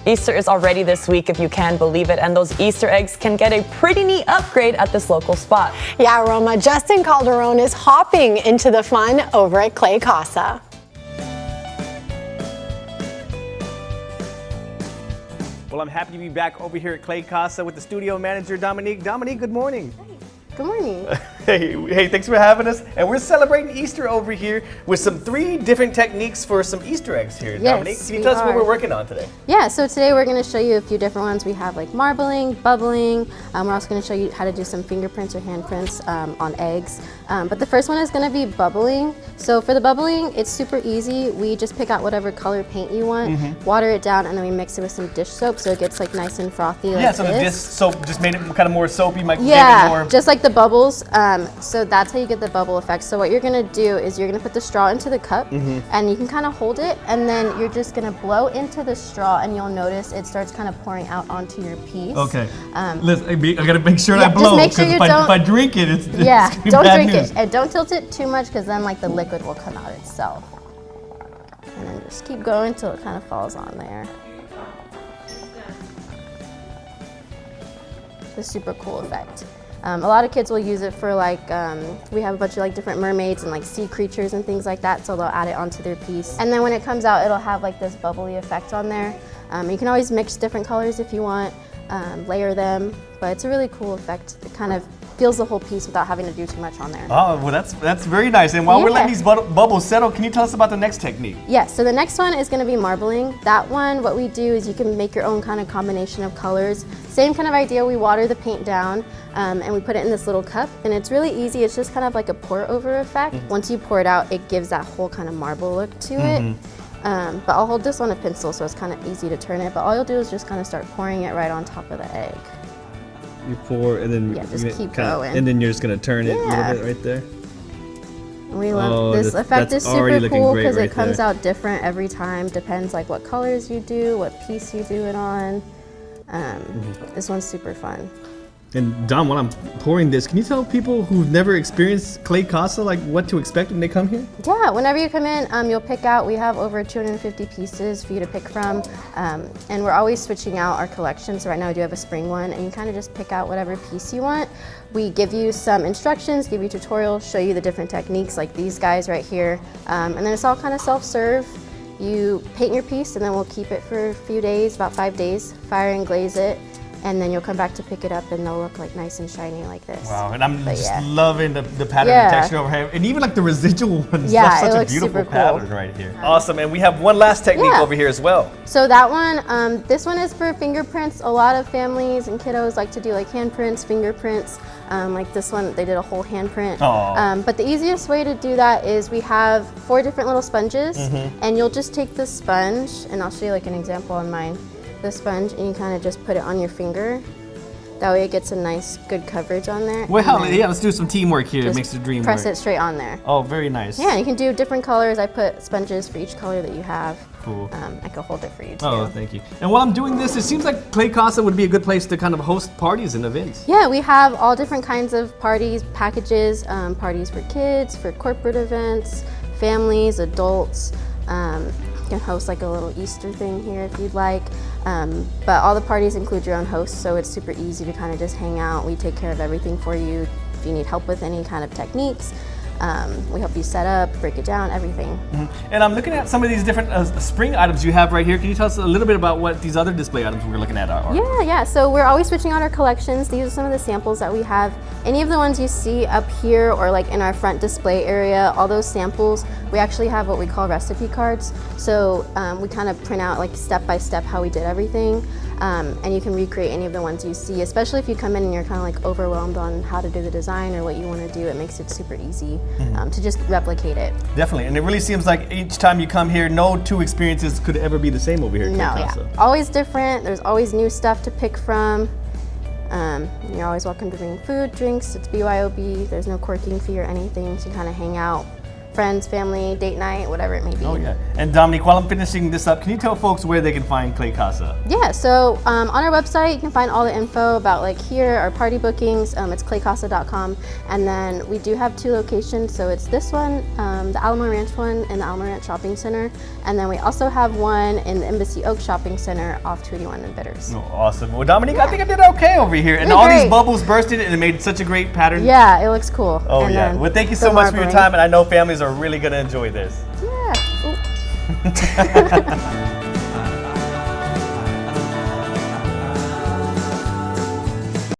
Easter is already this week, if you can believe it, and those Easter eggs can get a pretty neat upgrade at this local spot. Yeah, Roma, Justin Calderon is hopping into the fun over at Clay Casa. Well, I'm happy to be back over here at Clay Casa with the studio manager, Dominique. Dominique, good morning. Good morning. Hey, thanks for having us. And we're celebrating Easter over here with some 3 different techniques for some Easter eggs here. Yes, Dominique, can you tell us what we're working on today? Yeah, so today we're going to show you a few different ones. We have like marbling, bubbling. We're also going to show you how to do some fingerprints or handprints on eggs. But the first one is going to be bubbling. So for the bubbling, it's super easy. We just pick out whatever color paint you want, water it down, and then we mix it with some dish soap so it gets like nice and frothy. Yeah, so the dish soap just made it kind of more soapy, yeah, just like the bubbles. So that's how you get the bubble effect. So what you're gonna do is you're gonna put the straw into the cup, and you can kind of hold it, and then you're just gonna blow into the straw, and you'll notice it starts kind of pouring out onto your piece. Okay. Listen, I gotta make sure I blow, because if I drink it, it's don't drink it, and don't tilt it too much, because then like the liquid will come out itself. And then just keep going until it kind of falls on there. It's a super cool effect. A lot of kids will use it for like, we have a bunch of like different mermaids and like sea creatures and things like that, so they'll add it onto their piece. And then when it comes out, it'll have like this bubbly effect on there. You can always mix different colors if you want, layer them, but it's a really cool effect. It kind of fills the whole piece without having to do too much on there. Oh, well that's very nice. And while we're letting these bubbles settle, can you tell us about the next technique? Yeah, so the next one is gonna be marbling. That one, what we do is you can make your own kind of combination of colors. Same kind of idea, we water the paint down and we put it in this little cup, and it's really easy. It's just kind of like a pour over effect. Once you pour it out, it gives that whole kind of marble look to it. But I'll hold this on a pencil so it's kind of easy to turn it, but all you'll do is just kind of start pouring it right on top of the egg. You pour, and then just keep going. And then you're just gonna turn it a little bit right there. We love this effect. Is super cool because it comes out different every time. Depends like what colors you do, what piece you do it on. This one's super fun. And Dom, while I'm pouring this, can you tell people who've never experienced Clay Casa like what to expect when they come here? Yeah, whenever you come in, you'll pick out. We have over 250 pieces for you to pick from, and we're always switching out our collection. So right now we do have a spring one, and you kind of just pick out whatever piece you want. We give you some instructions, give you tutorials, show you the different techniques like these guys right here, and then it's all kind of self-serve. You paint your piece, and then we'll keep it for a few days, about 5 days, fire and glaze it. And then you'll come back to pick it up and they'll look like nice and shiny like this. Wow, and I'm just loving the pattern and texture over here. And even like the residual ones, that's such a beautiful pattern right here. Awesome, and we have one last technique over here as well. So that one, this one is for fingerprints. A lot of families and kiddos like to do like handprints, fingerprints. Like this one, they did a whole handprint. But the easiest way to do that is we have 4 different little sponges, and you'll just take the sponge, and I'll show you like an example on mine. The sponge, and you kind of just put it on your finger. That way it gets a nice, good coverage on there. Well, yeah, let's do some teamwork here. It makes the dream press it straight on there. Oh, very nice. Yeah, you can do different colors. I put sponges for each color that you have. Cool. I can hold it for you too. Oh, thank you. And while I'm doing this, it seems like Clay Casa would be a good place to kind of host parties and events. Yeah, we have all different kinds of parties, packages, parties for kids, for corporate events, families, adults. You can host like a little Easter thing here if you'd like. But all the parties include your own host, so it's super easy to kind of just hang out. We take care of everything for you. If you need help with any kind of techniques, we help you set up, break it down, everything. And I'm looking at some of these different spring items you have right here. Can you tell us a little bit about what these other display items we're looking at are? Yeah, so we're always switching out our collections. These are some of the samples that we have. Any of the ones you see up here or like in our front display area, all those samples, we actually have what we call recipe cards. So we kind of print out like step by step how we did everything. And you can recreate any of the ones you see, especially if you come in and you're kind of like overwhelmed on how to do the design or what you want to do. It makes it super easy to just replicate it. Definitely, and it really seems like each time you come here, no 2 experiences could ever be the same over here. Always different. There's always new stuff to pick from. You're always welcome to bring food, drinks. It's BYOB. There's no corking fee or anything, so you kind of hang out friends, family, date night, whatever it may be. Oh yeah. And Dominique, while I'm finishing this up, can you tell folks where they can find Clay Casa? Yeah, so on our website you can find all the info about like here, our party bookings. It's claycasa.com, and then we do have 2 locations. So it's this one, the Alamo Ranch one, in the Alamo Ranch Shopping Center, and then we also have one in the Embassy Oak Shopping Center off 281 and Bitters. Oh, awesome. Well, Dominique, I think I did okay over here, and all these bubbles bursted, and it made such a great pattern. Yeah, it looks cool. Oh and yeah. Well, thank you so much for your time, and I know families are really going to enjoy this. Yeah.